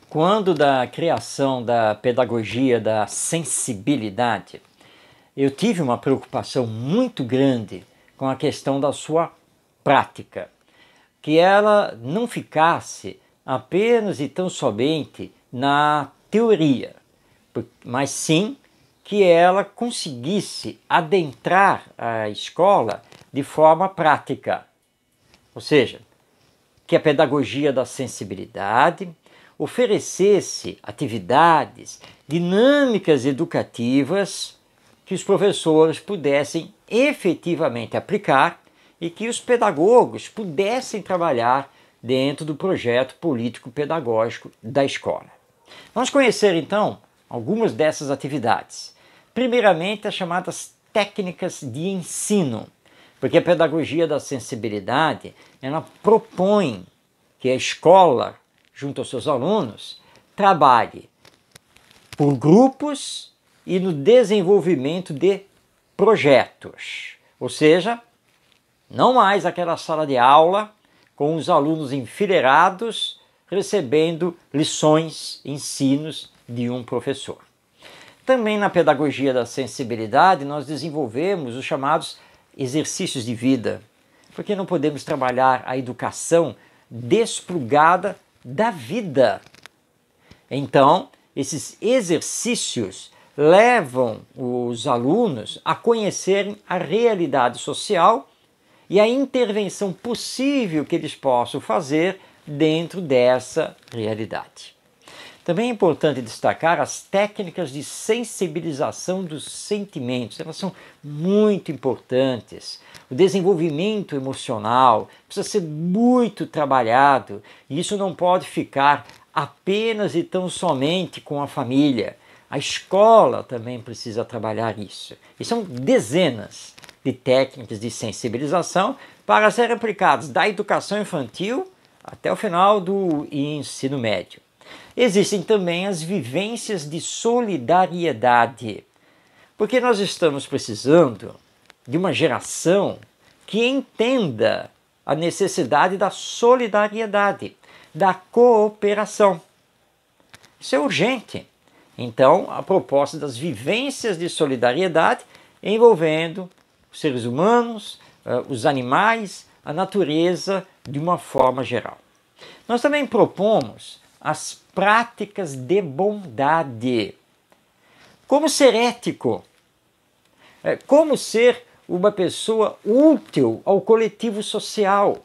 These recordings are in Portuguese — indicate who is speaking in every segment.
Speaker 1: Quando da criação da pedagogia da sensibilidade, eu tive uma preocupação muito grande com a questão da sua prática, que ela não ficasse apenas e tão somente na teoria, mas sim que ela conseguisse adentrar a escola de forma prática, ou seja, que a pedagogia da sensibilidade oferecesse atividades, dinâmicas educativas que os professores pudessem efetivamente aplicar e que os pedagogos pudessem trabalhar dentro do projeto político-pedagógico da escola. Vamos conhecer então algumas dessas atividades. Primeiramente, as chamadas técnicas de ensino, porque a pedagogia da sensibilidade ela propõe que a escola, junto aos seus alunos, trabalhe por grupos e no desenvolvimento de projetos. Ou seja, não mais aquela sala de aula com os alunos enfileirados recebendo lições, ensinos de um professor. Também na pedagogia da sensibilidade nós desenvolvemos os chamados exercícios de vida, porque não podemos trabalhar a educação desplugada da vida. Então, esses exercícios levam os alunos a conhecerem a realidade social e a intervenção possível que eles possam fazer dentro dessa realidade. Também é importante destacar as técnicas de sensibilização dos sentimentos. Elas são muito importantes. O desenvolvimento emocional precisa ser muito trabalhado e isso não pode ficar apenas e tão somente com a família. A escola também precisa trabalhar isso. E são dezenas de técnicas de sensibilização para serem aplicadas da educação infantil até o final do ensino médio. Existem também as vivências de solidariedade, porque nós estamos precisando de uma geração que entenda a necessidade da solidariedade, da cooperação. Isso é urgente. Então, a proposta das vivências de solidariedade envolvendo os seres humanos, os animais, a natureza de uma forma geral. Nós também propomos as práticas de bondade. Como ser ético? Como ser uma pessoa útil ao coletivo social?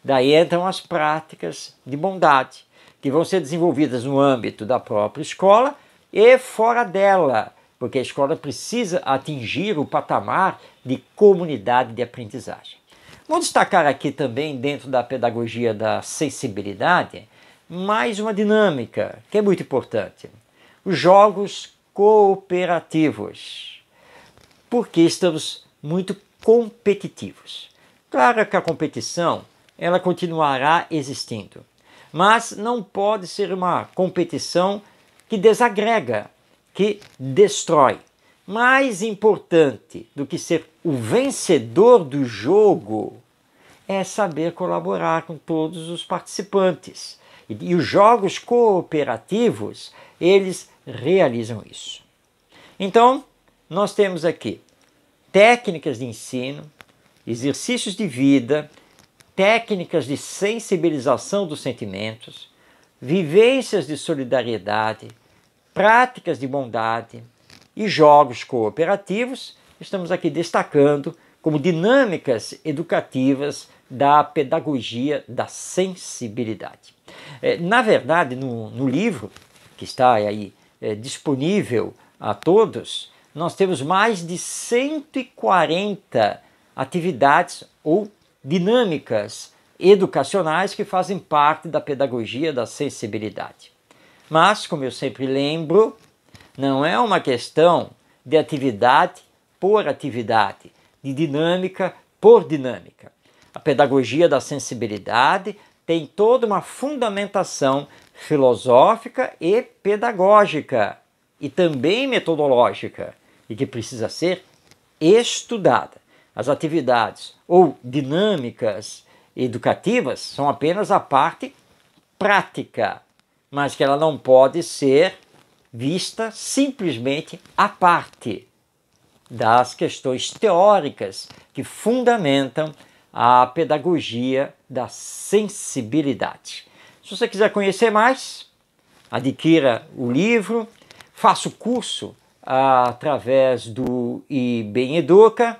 Speaker 1: Daí entram as práticas de bondade, que vão ser desenvolvidas no âmbito da própria escola e fora dela, porque a escola precisa atingir o patamar de comunidade de aprendizagem. Vou destacar aqui também, dentro da pedagogia da sensibilidade, mais uma dinâmica que é muito importante. Os jogos cooperativos, porque estamos muito competitivos. Claro que a competição ela continuará existindo, mas não pode ser uma competição que desagrega, que destrói. Mais importante do que ser o vencedor do jogo é saber colaborar com todos os participantes. E os jogos cooperativos, eles realizam isso. Então, nós temos aqui técnicas de ensino, exercícios de vida, técnicas de sensibilização dos sentimentos, vivências de solidariedade, práticas de bondade e jogos cooperativos. Estamos aqui destacando como dinâmicas educativas da pedagogia da sensibilidade. Na verdade, no livro, que está aí disponível a todos, nós temos mais de 140 atividades ou dinâmicas educacionais que fazem parte da pedagogia da sensibilidade. Mas, como eu sempre lembro, não é uma questão de atividade por atividade, de dinâmica por dinâmica. A pedagogia da sensibilidade tem toda uma fundamentação filosófica e pedagógica, e também metodológica, e que precisa ser estudada. As atividades ou dinâmicas educativas são apenas a parte prática, mas que ela não pode ser vista simplesmente à parte das questões teóricas que fundamentam a pedagogia da sensibilidade. Se você quiser conhecer mais, adquira o livro, faça o curso através do IBEM Educa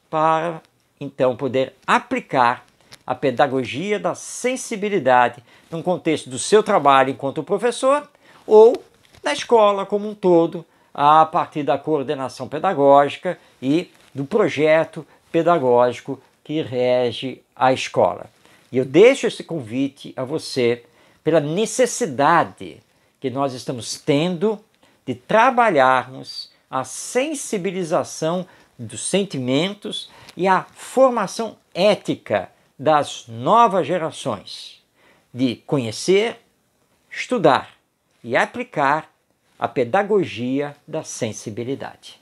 Speaker 1: para então poder aplicar a pedagogia da sensibilidade no contexto do seu trabalho enquanto professor ou na escola como um todo, a partir da coordenação pedagógica e do projeto pedagógico que rege a escola. E eu deixo esse convite a você pela necessidade que nós estamos tendo de trabalharmos a sensibilização dos sentimentos e a formação ética das novas gerações, de conhecer, estudar e aplicar a pedagogia da sensibilidade.